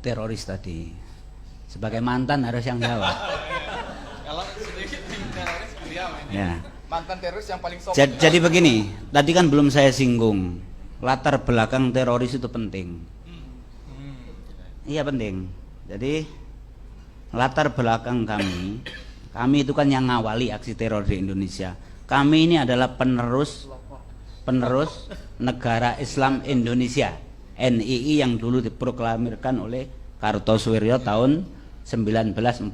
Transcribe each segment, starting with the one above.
teroris tadi? Sebagai mantan harus yang jawab. Kalau sedikit teroris beliau ini. Ya. Mantan teroris yang paling sopan. Jadi begini, tadi kan belum saya singgung. Latar belakang teroris itu penting. Iya penting. Jadi latar belakang kami itu kan yang ngawali aksi teror di Indonesia. Kami ini adalah penerus Negara Islam Indonesia, NII, yang dulu diproklamirkan oleh Kartosuwiryo tahun 1949.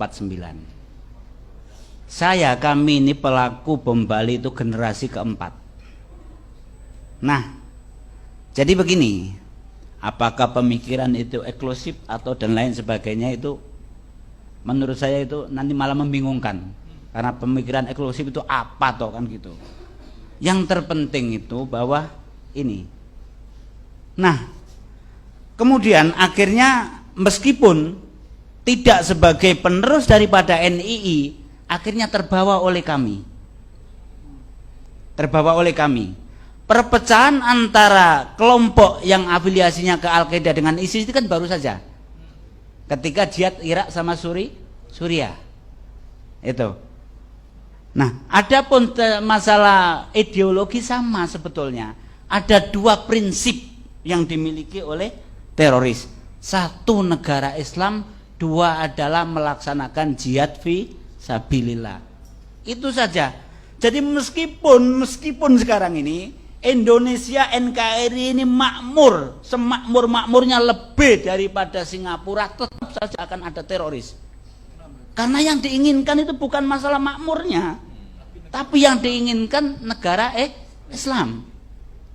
Kami ini pelaku bom Bali itu generasi keempat. Nah, jadi begini, apakah pemikiran itu eksklusif atau dan lain sebagainya, itu menurut saya itu nanti malah membingungkan. Karena pemikiran eksklusif itu apa toh kan gitu. Yang terpenting itu bahwa ini. Nah, kemudian akhirnya meskipun tidak sebagai penerus daripada NII, akhirnya terbawa oleh kami. Perpecahan antara kelompok yang afiliasinya ke Al-Qaeda dengan ISIS itu kan baru saja ketika jihad Irak sama Suriah itu. Nah, adapun masalah ideologi sama sebetulnya. Ada dua prinsip yang dimiliki oleh teroris. Satu, negara Islam. Dua adalah melaksanakan jihad fi sabilillah. Itu saja. Jadi meskipun sekarang ini Indonesia NKRI ini makmur, semakmur-makmurnya lebih daripada Singapura, tetap saja akan ada teroris. Karena yang diinginkan itu bukan masalah makmurnya, tapi yang diinginkan negara Islam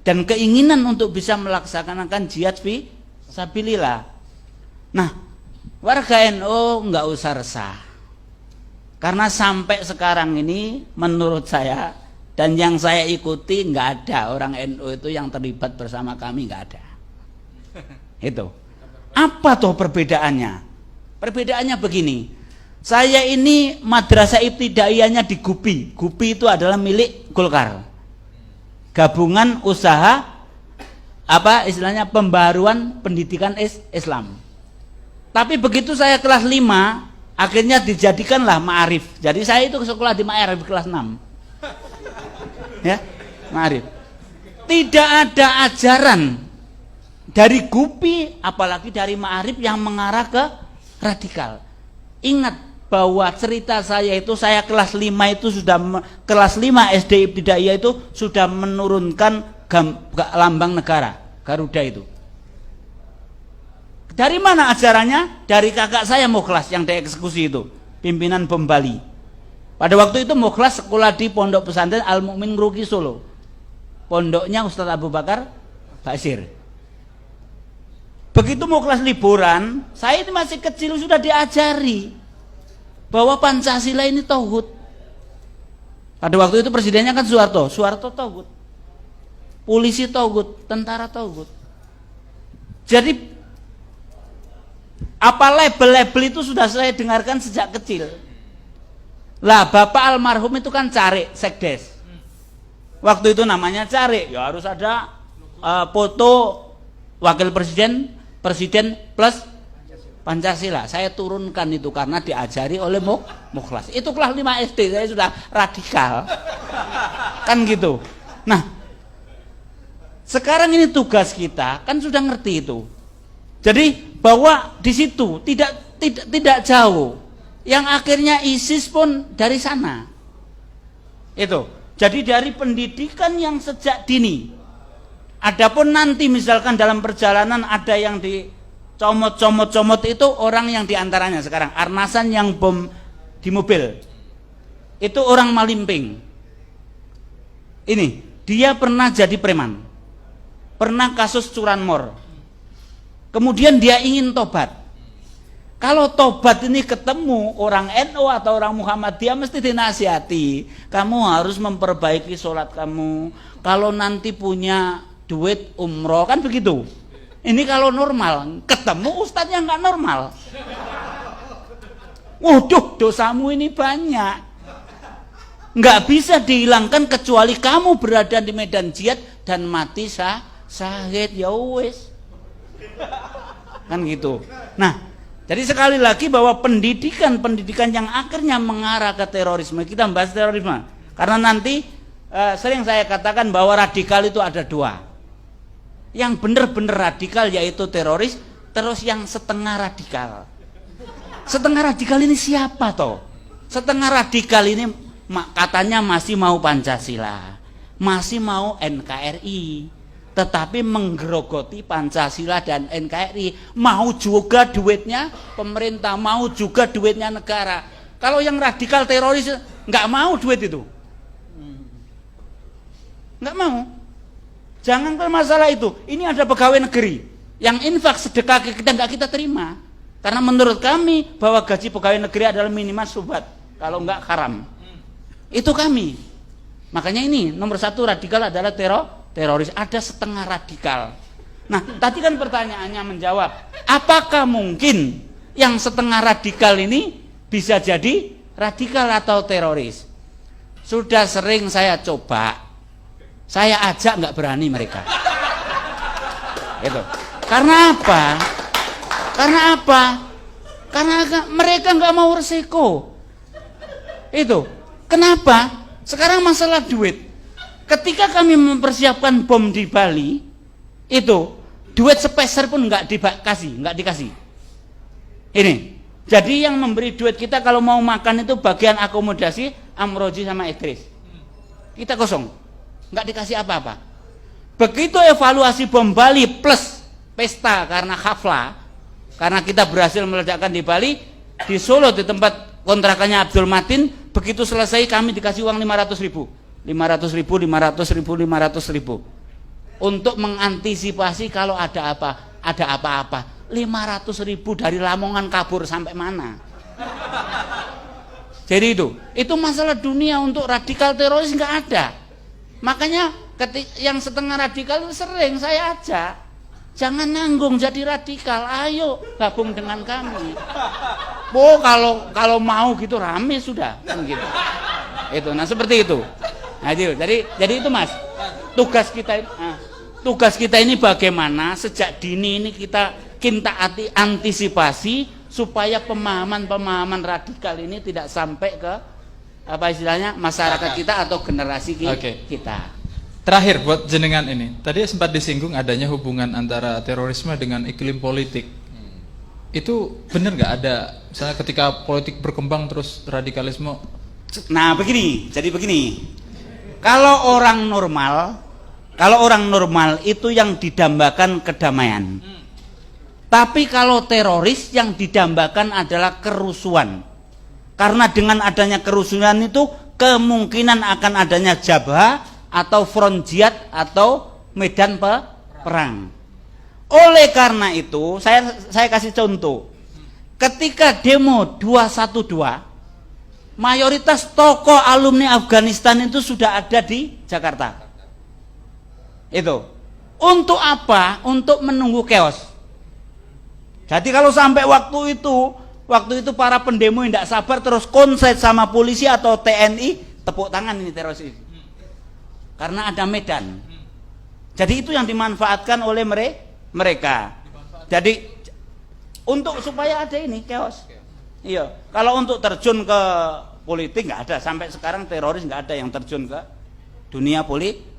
dan keinginan untuk bisa melaksanakan jihad fi sabilillah. Nah, warga NU nggak usah resah, karena sampai sekarang ini menurut saya dan yang saya ikuti nggak ada orang NU itu yang terlibat bersama kami, nggak ada. Itu apa tuh perbedaannya? Perbedaannya begini. Saya ini madrasah ibtidaiyahnya di Gupi. Gupi itu adalah milik Golkar. Gabungan usaha istilahnya pembaruan pendidikan Islam. Tapi begitu saya kelas 5, akhirnya dijadikanlah Ma'arif. Jadi saya itu sekolah di Ma'arif kelas 6. Ya, Ma'arif. Tidak ada ajaran dari Gupi apalagi dari Ma'arif yang mengarah ke radikal. Ingat bahwa cerita saya itu, saya kelas 5 itu sudah kelas 5 SD Ibtidaiyah itu sudah menurunkan lambang negara Garuda itu. Dari mana ajarannya? Dari kakak saya Mukhlas yang dieksekusi itu, pimpinan bom Bali. Pada waktu itu Mukhlas sekolah di Pondok Pesantren Al Mukmin Ngruki Solo. Pondoknya Ustadz Abu Bakar Basir. Begitu Mukhlas liburan, saya ini masih kecil sudah diajari bahwa Pancasila ini tauhid. Pada waktu itu presidennya kan Soeharto tauhid. Polisi tauhid, tentara tauhid. Jadi apa label-label itu sudah saya dengarkan sejak kecil. Lah Bapak almarhum itu kan Cari Sekdes. Waktu itu namanya Cari, ya harus ada foto wakil presiden plus Pancasila. Saya turunkan itu karena diajari oleh Mukhlas. Itu kelas 5 SD, saya sudah radikal. Kan gitu. Nah, sekarang ini tugas kita kan sudah ngerti itu. Jadi bahwa di situ tidak jauh. Yang akhirnya ISIS pun dari sana. Itu. Jadi dari pendidikan yang sejak dini. Adapun nanti misalkan dalam perjalanan ada yang comot itu orang yang diantaranya sekarang Arnasan yang bom di mobil itu orang Malimping. Ini dia pernah jadi preman, pernah kasus curanmor, kemudian dia ingin tobat. Kalau tobat ini ketemu orang NU atau orang Muhammadiyah mesti dinasihati, kamu harus memperbaiki sholat kamu, kalau nanti punya duit umroh, kan begitu. Ini kalau normal, ketemu ustadznya nggak normal. Waduh, dosamu ini banyak. Nggak bisa dihilangkan kecuali kamu berada di medan jihad dan mati syahid, ya wis. kan gitu. Nah, jadi sekali lagi bahwa pendidikan yang akhirnya mengarah ke terorisme, kita membahas terorisme karena nanti sering saya katakan bahwa radikal itu ada dua, yang benar-benar radikal yaitu teroris, terus yang setengah radikal. Setengah radikal ini siapa toh? Setengah radikal ini katanya masih mau Pancasila, masih mau NKRI, tetapi menggerogoti Pancasila dan NKRI, mau juga duitnya pemerintah, mau juga duitnya negara. Kalau yang radikal teroris nggak mau duit itu, nggak mau. Jangan ke masalah itu. Ini ada pegawai negeri yang infak sedekah ke kita nggak kita terima, karena menurut kami bahwa gaji pegawai negeri adalah minimal subhat, kalau nggak haram. Itu kami. Makanya ini nomor satu radikal adalah teroris. Ada setengah radikal. Nah, tadi kan pertanyaannya menjawab, apakah mungkin yang setengah radikal ini bisa jadi radikal atau teroris? Sudah sering saya coba, saya ajak nggak berani mereka. Itu. Karena apa? Karena mereka nggak mau resiko. Itu. Kenapa? Sekarang masalah duit. Ketika kami mempersiapkan bom di Bali, itu duit sepeser pun nggak dikasih. Ini. Jadi yang memberi duit kita kalau mau makan itu bagian akomodasi Amroji sama Idris. Kita kosong, nggak dikasih apa-apa. Begitu evaluasi bom Bali plus pesta karena hafla, karena kita berhasil meledakkan di Bali, di Solo di tempat kontrakannya Abdul Matin, begitu selesai kami dikasih uang 500 ribu untuk mengantisipasi kalau ada apa-apa. 500 ribu dari Lamongan kabur sampai mana? Jadi itu masalah dunia. Untuk radikal teroris nggak ada. Makanya yang setengah radikal itu sering saya ajak, jangan nanggung jadi radikal, ayo gabung dengan kami. Oh kalau mau gitu rame sudah kan gitu. Itu, nah seperti itu. Nah itu, jadi itu Mas, tugas kita ini bagaimana sejak dini ini kita antisipasi supaya pemahaman radikal ini tidak sampai ke apa istilahnya masyarakat kita atau generasi kita. Terakhir buat jenengan ini, tadi sempat disinggung adanya hubungan antara terorisme dengan iklim politik. Itu benar nggak ada? Misalnya ketika politik berkembang terus radikalisme. Nah begini, kalau orang normal itu yang didambakan kedamaian. Tapi kalau teroris yang didambakan adalah kerusuhan. Karena dengan adanya kerusuhan itu kemungkinan akan adanya jabha atau front jihad atau medan perang. Oleh karena itu, saya kasih contoh. Ketika demo 212, mayoritas tokoh alumni Afghanistan itu sudah ada di Jakarta. Itu. Untuk apa? Untuk menunggu chaos. Jadi kalau sampai waktu itu para pendemo tidak sabar terus konslet sama polisi atau TNI, tepuk tangan ini teroris ini. Karena ada medan. Jadi itu yang dimanfaatkan oleh mereka. Jadi untuk supaya ada ini chaos. Iya. Kalau untuk terjun ke politik nggak ada, sampai sekarang teroris nggak ada yang terjun ke dunia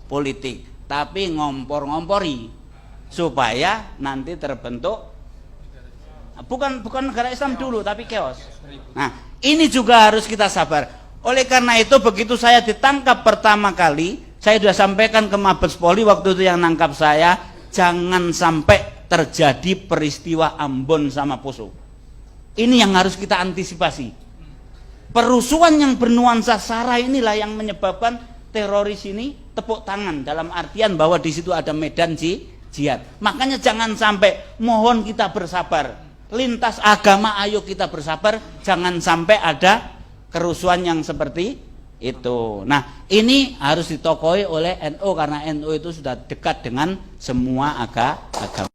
politik. Tapi ngompor-ngompori supaya nanti terbentuk bukan negara Islam dulu tapi chaos. Nah, ini juga harus kita sabar. Oleh karena itu begitu saya ditangkap pertama kali, saya sudah sampaikan ke Mabes Polri waktu itu yang nangkap saya, jangan sampai terjadi peristiwa Ambon sama Poso. Ini yang harus kita antisipasi. Perusuhan yang bernuansa sara inilah yang menyebabkan teroris ini tepuk tangan, dalam artian bahwa di situ ada medan jihad. Makanya jangan sampai, mohon kita bersabar. Lintas agama ayo kita bersabar, jangan sampai ada kerusuhan yang seperti itu. Nah, ini harus ditokohi oleh NU karena NU itu sudah dekat dengan semua agama.